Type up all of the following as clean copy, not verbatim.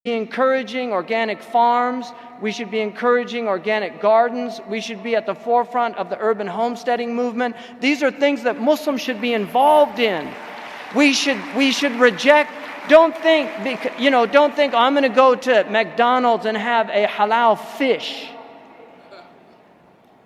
encouraging organic farms. We should be encouraging organic gardens. We should be at the forefront of the urban homesteading movement. These are things that Muslims should be involved in. We should reject. Don't think, don't think, oh, I'm going to go to McDonald's and have a halal fish.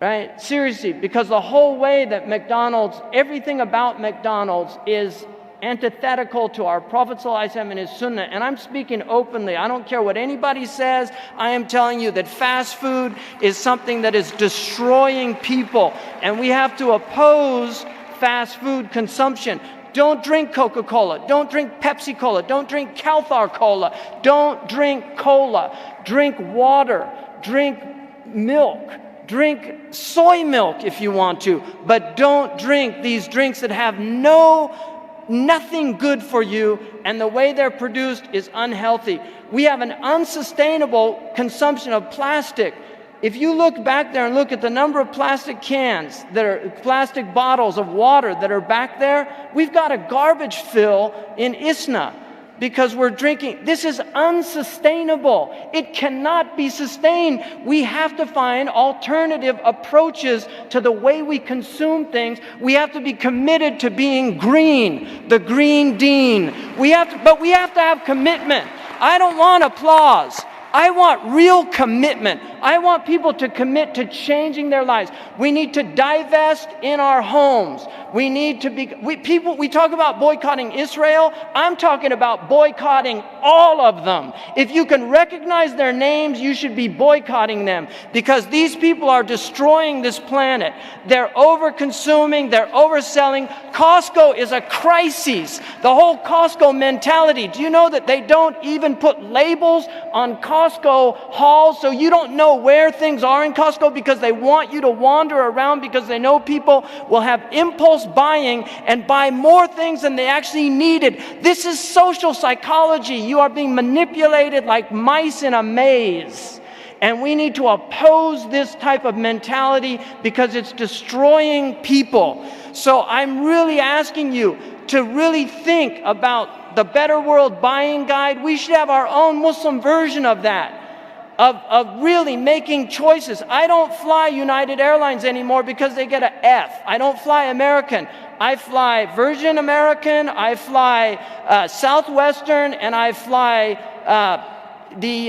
Right? Seriously, because the whole way that McDonald's, everything about McDonald's is antithetical to our Prophet ﷺ and his sunnah. And I'm speaking openly. I don't care what anybody says. I am telling you that fast food is something that is destroying people. And we have to oppose fast food consumption. Don't drink Coca-Cola. Don't drink Pepsi-Cola. Don't drink Calthar Cola. Don't drink cola. Drink water. Drink milk. Drink soy milk if you want to. But don't drink these drinks that have nothing good for you, and the way they're produced is unhealthy. We have an unsustainable consumption of plastic. If you look back there and look at the number of plastic cans, that are plastic bottles of water that are back there, we've got a garbage fill in Isna because we're drinking. This is unsustainable. It cannot be sustained. We have to find alternative approaches to the way we consume things. We have to be committed to being green, the green dean. But we have to have commitment. I don't want applause. I want real commitment. I want people to commit to changing their lives. We need to divest in our homes. We need to be, we talk about boycotting Israel. I'm talking about boycotting all of them. If you can recognize their names, you should be boycotting them, because these people are destroying this planet. They're over-consuming, they're overselling. Costco is a crisis. The whole Costco mentality. Do you know that they don't even put labels on Costco hauls, so you don't know where things are in Costco, because they want you to wander around, because they know people will have impulse buying and buy more things than they actually needed. This is social psychology. You are being manipulated like mice in a maze. And we need to oppose this type of mentality because it's destroying people. So I'm really asking you to really think about the Better World Buying Guide. We should have our own Muslim version of that. Of really making choices. I don't fly United Airlines anymore because they get an F. I don't fly American. I fly Virgin American, I fly Southwestern, and I fly the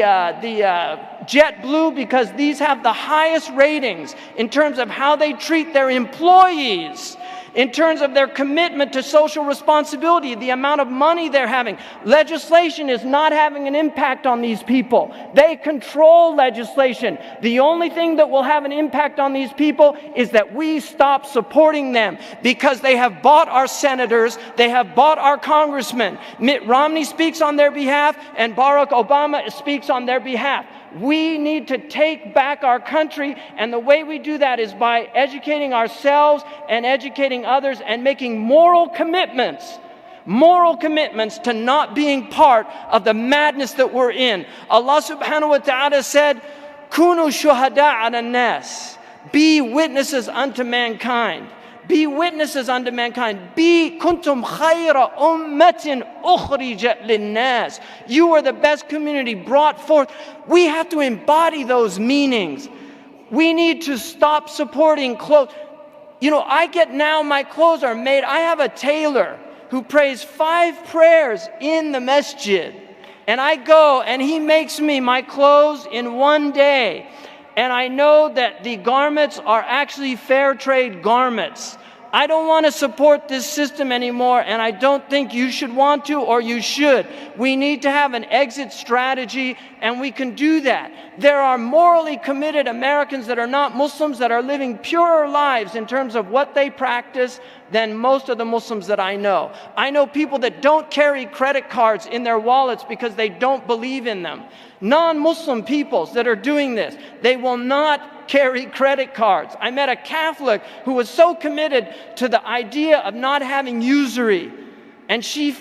JetBlue, because these have the highest ratings in terms of how they treat their employees, in terms of their commitment to social responsibility, the amount of money they're having. Legislation is not having an impact on these people. They control legislation. The only thing that will have an impact on these people is that we stop supporting them, because they have bought our senators, they have bought our congressmen. Mitt Romney speaks on their behalf, and Barack Obama speaks on their behalf. We need to take back our country, and the way we do that is by educating ourselves and educating others and making moral commitments to not being part of the madness that we're in. Allah subhanahu wa ta'ala said, Kunu shuhada ala nas. Be witnesses unto mankind. Be witnesses unto mankind. Be kuntum khayra ummatin ukhrijat linnas. You are the best community brought forth. We have to embody those meanings. We need to stop supporting clothes. I get now, my clothes are made. I have a tailor who prays 5 prayers in the masjid. And I go and he makes me my clothes in one day. And I know that the garments are actually fair trade garments. I don't want to support this system anymore, and I don't think you should want to, or you should. We need to have an exit strategy, and we can do that. There are morally committed Americans that are not Muslims that are living purer lives in terms of what they practice than most of the Muslims that I know. I know people that don't carry credit cards in their wallets because they don't believe in them. Non-Muslim peoples that are doing this, they will not carry credit cards. I met a Catholic who was so committed to the idea of not having usury. And she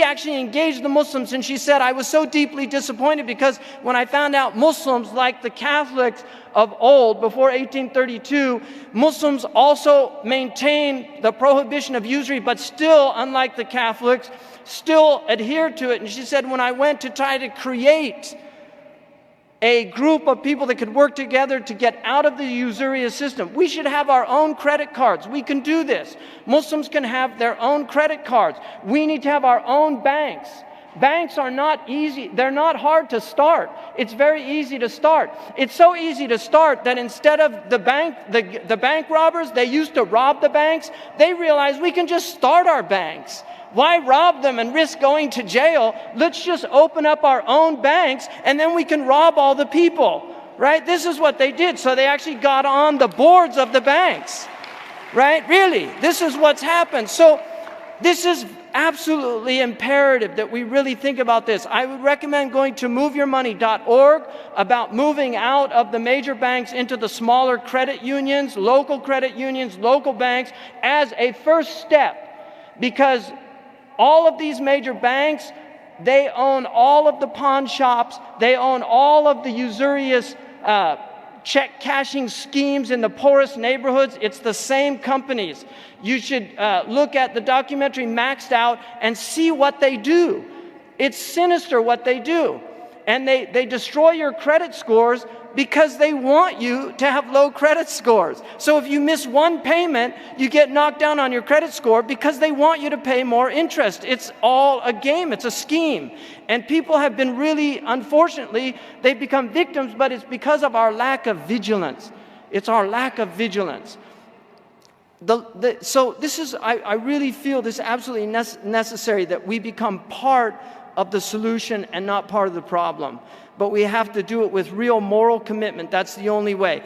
actually engaged the Muslims, and she said, I was so deeply disappointed because when I found out Muslims, like the Catholics of old, before 1832, Muslims also maintained the prohibition of usury, but still, unlike the Catholics, still adhere to it. And she said, when I went to try to create a group of people that could work together to get out of the usurious system. We should have our own credit cards. We can do this. Muslims can have their own credit cards. We need to have our own banks. Banks are not easy. They're not hard to start. It's very easy to start. It's so easy to start that instead of the bank robbers, they used to rob the banks. They realized we can just start our banks. Why rob them and risk going to jail? Let's just open up our own banks and then we can rob all the people, right? This is what they did. So they actually got on the boards of the banks, right? Really, this is what's happened. So this is absolutely imperative that we really think about this. I would recommend going to moveyourmoney.org about moving out of the major banks into the smaller credit unions, local banks as a first step, because all of these major banks, they own all of the pawn shops. They own all of the usurious check cashing schemes in the poorest neighborhoods. It's the same companies. You should look at the documentary Maxed Out and see what they do. It's sinister what they do. And they destroy your credit scores because they want you to have low credit scores. So if you miss one payment, you get knocked down on your credit score because they want you to pay more interest. It's all a game. It's a scheme. And people have been really, unfortunately, they've become victims, but it's because of our lack of vigilance. It's our lack of vigilance. So this is, I really feel this is absolutely necessary that we become part of the solution and not part of the problem. But we have to do it with real moral commitment. That's the only way.